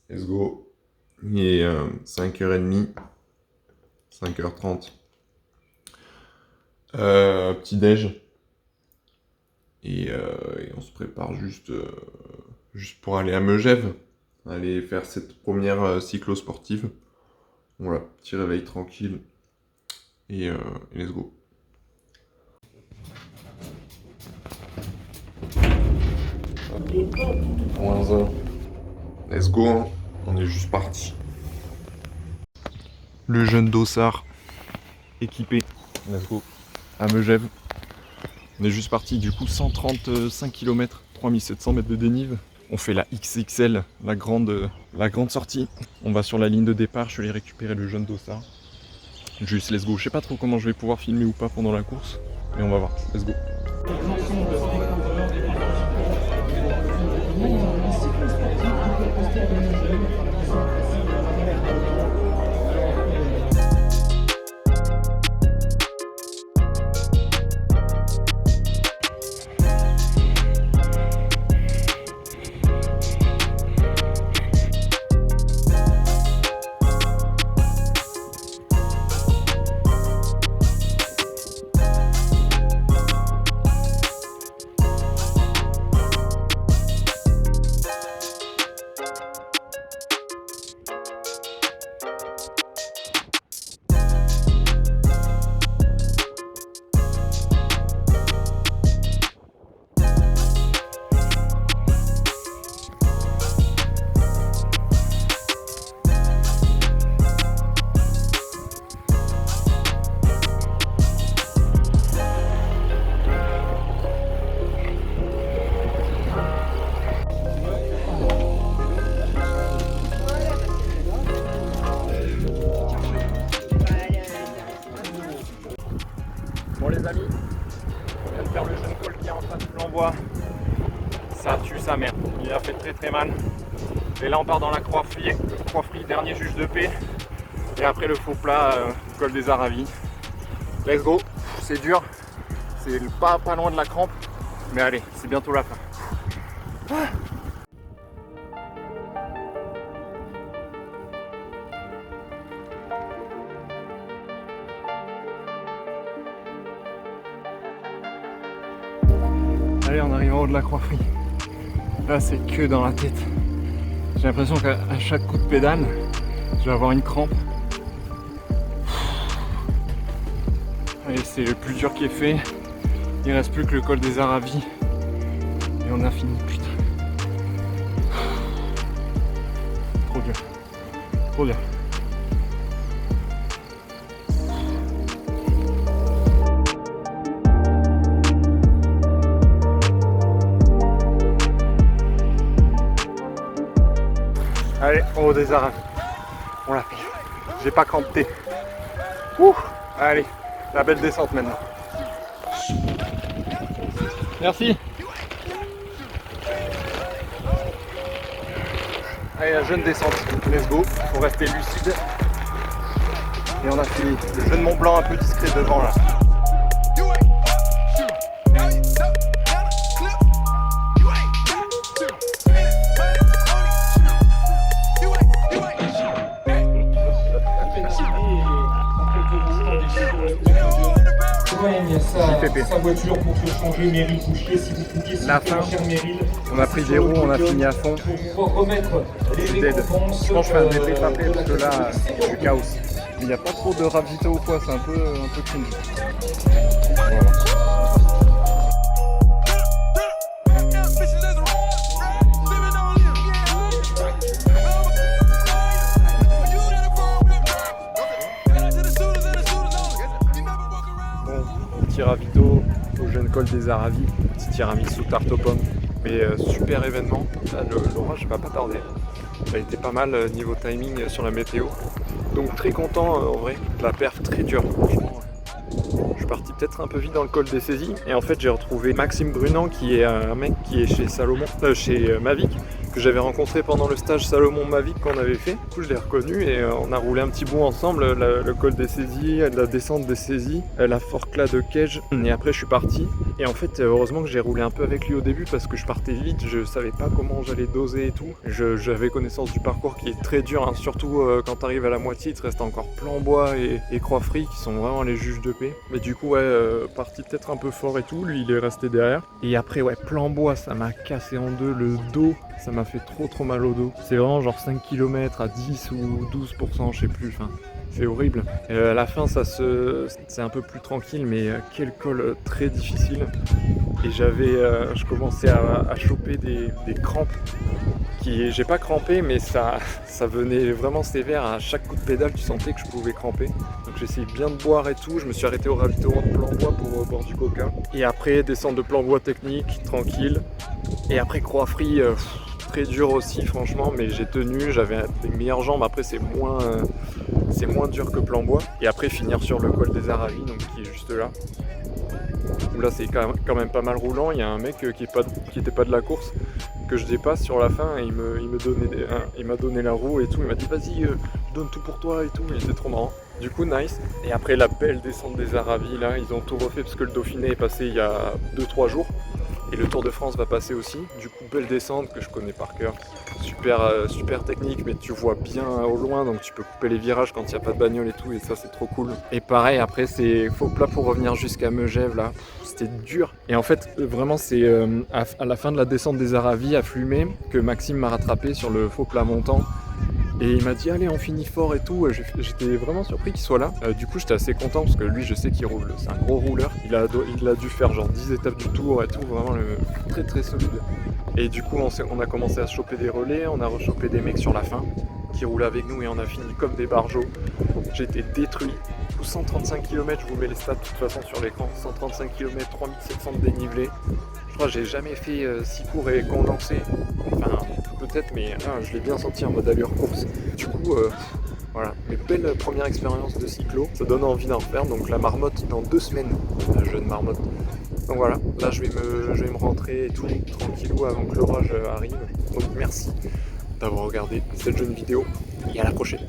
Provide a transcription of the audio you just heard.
Let's go. Il est 5h30, 5h30. Petit déj. Et on se prépare juste pour aller à Megève. Aller faire cette première cyclo-sportive. Voilà, petit réveil tranquille. Et let's go. Moins un. Let's go, hein. On est juste parti. Le jeune dossard équipé. Let's go. À Megève. On est juste parti du coup 135 km, 3700 mètres de dénive. On fait la XXL, la grande sortie. On va sur la ligne de départ, je vais aller récupérer le jeune dossard. Juste let's go. Je sais pas trop comment je vais pouvoir filmer ou pas pendant la course, mais on va voir. Let's go. Bon les amis, on vient de faire le jeune col qui est en face de l'envoi. Ça tue sa mère, il a fait très mal. Et là on part dans la Croix-Frie, dernier juge de paix. Et après le faux plat, col des Aravis. Let's go, c'est dur, c'est pas loin de la crampe. Mais allez, c'est bientôt la fin. Allez, on arrive en haut de la Croix-Frie. Là, c'est que dans la tête. J'ai l'impression qu'à chaque coup de pédale, je vais avoir une crampe. Allez, c'est le plus dur qui est fait. Il reste plus que le col des Aravis. Et on a fini, putain. Trop dur. Trop dur. Allez, en haut des Aravis. On l'a fait. J'ai pas crampé. Ouh. Allez, la belle descente maintenant. Merci. Allez, la jeune descente. Let's go. Faut rester lucide. Et on a fini. Le jeune Mont Blanc un peu discret devant là. Sa voiture pour se changer, Meryl Bouchier, si vous pouviez La fin, on a pris des roues, on a fini à fond. Pour remettre les Dead. récompenses. Je pense que je fais un débrief après parce que là, c'est du chaos. Il n'y a pas trop de ravito ou quoi, c'est un peu cringe. Voilà. Petit ravito au jeune col des Aravis, petit tiramisu tarte aux pommes. Mais super événement, l'orage va pas tarder. Ça a été pas mal niveau timing sur la météo. Donc très content en vrai, la perf très dure. Franchement, je suis parti peut-être un peu vite dans le col des saisies. Et en fait j'ai retrouvé Maxime Brunand qui est un mec qui est chez Salomon, chez Mavic, que j'avais rencontré pendant le stage Salomon Mavic qu'on avait fait. Du coup je l'ai reconnu et on a roulé un petit bout ensemble, le col des saisies, la descente des saisies, la forclaz de Cage, et après je suis parti. Et en fait heureusement que j'ai roulé un peu avec lui au début parce que je partais vite, je savais pas comment j'allais doser et tout. J'avais connaissance du parcours qui est très dur, hein, surtout quand tu arrives à la moitié, il te reste encore Plan-Bois et Croix-Frie qui sont vraiment les juges de paix. Mais du coup ouais, parti peut-être un peu fort et tout, lui il est resté derrière. Et après ouais, Plan-Bois ça m'a cassé en deux, le dos, ça m'a fait trop mal au dos. C'est vraiment genre 5 km à 10 ou 12%, je sais plus, enfin c'est horrible. À la fin c'est un peu plus tranquille, mais quel col très difficile. Et je commençais à choper des crampes. J'ai pas crampé, mais ça venait vraiment sévère. À chaque coup de pédale, tu sentais que je pouvais cramper. Donc j'essayais bien de boire et tout. Je me suis arrêté au ravitaillement de Plan-Bois pour boire du coca. Et après, descente de Plan-Bois technique, tranquille. Et après, Croix-Frie, très dur aussi, franchement. Mais j'ai tenu, j'avais des meilleures jambes. Après, c'est moins dur que Plan-Bois. Et après, finir sur le col des Aravis, donc qui est juste là. Où là, c'est quand même pas mal roulant. Il y a un mec qui était pas de la course, que je dépasse sur la fin, et il m'a donné la roue et tout, il m'a dit vas-y, je donne tout pour toi et tout, et c'était trop marrant. Du coup nice. Et après la belle descente des Aravis, là ils ont tout refait parce que le Dauphiné est passé il y a 2-3 jours et le Tour de France va passer aussi. Du coup belle descente que je connais par cœur, super technique, mais tu vois bien au loin, donc tu peux couper les virages quand il n'y a pas de bagnole et tout, et ça c'est trop cool. Et pareil après c'est faux plat pour revenir jusqu'à Megève là. C'était dur. Et en fait, vraiment, c'est à la fin de la descente des Aravis à Flumet que Maxime m'a rattrapé sur le faux plat montant. Et il m'a dit allez, on finit fort et tout. J'étais vraiment surpris qu'il soit là. Du coup, j'étais assez content parce que lui, je sais qu'il roule. C'est un gros rouleur. Il a dû faire genre 10 étapes du tour et tout. Vraiment très solide. Et du coup, on a commencé à se choper des relais. On a rechopé des mecs sur la fin qui roulaient avec nous et on a fini comme des barjots. J'étais détruit. 135 km, je vous mets les stats de toute façon sur l'écran, 135 km, 3700 de dénivelé. Je crois que j'ai jamais fait si court et condensé, enfin peut-être, mais là, je l'ai bien senti en mode allure course. Du coup, voilà, mes belles premières expériences de cyclo, ça donne envie d'en refaire, donc la marmotte dans 2 semaines, la jeune marmotte. Donc voilà, là je vais me rentrer et tout, tranquillou avant que l'orage arrive. Donc merci d'avoir regardé cette jeune vidéo et à la prochaine.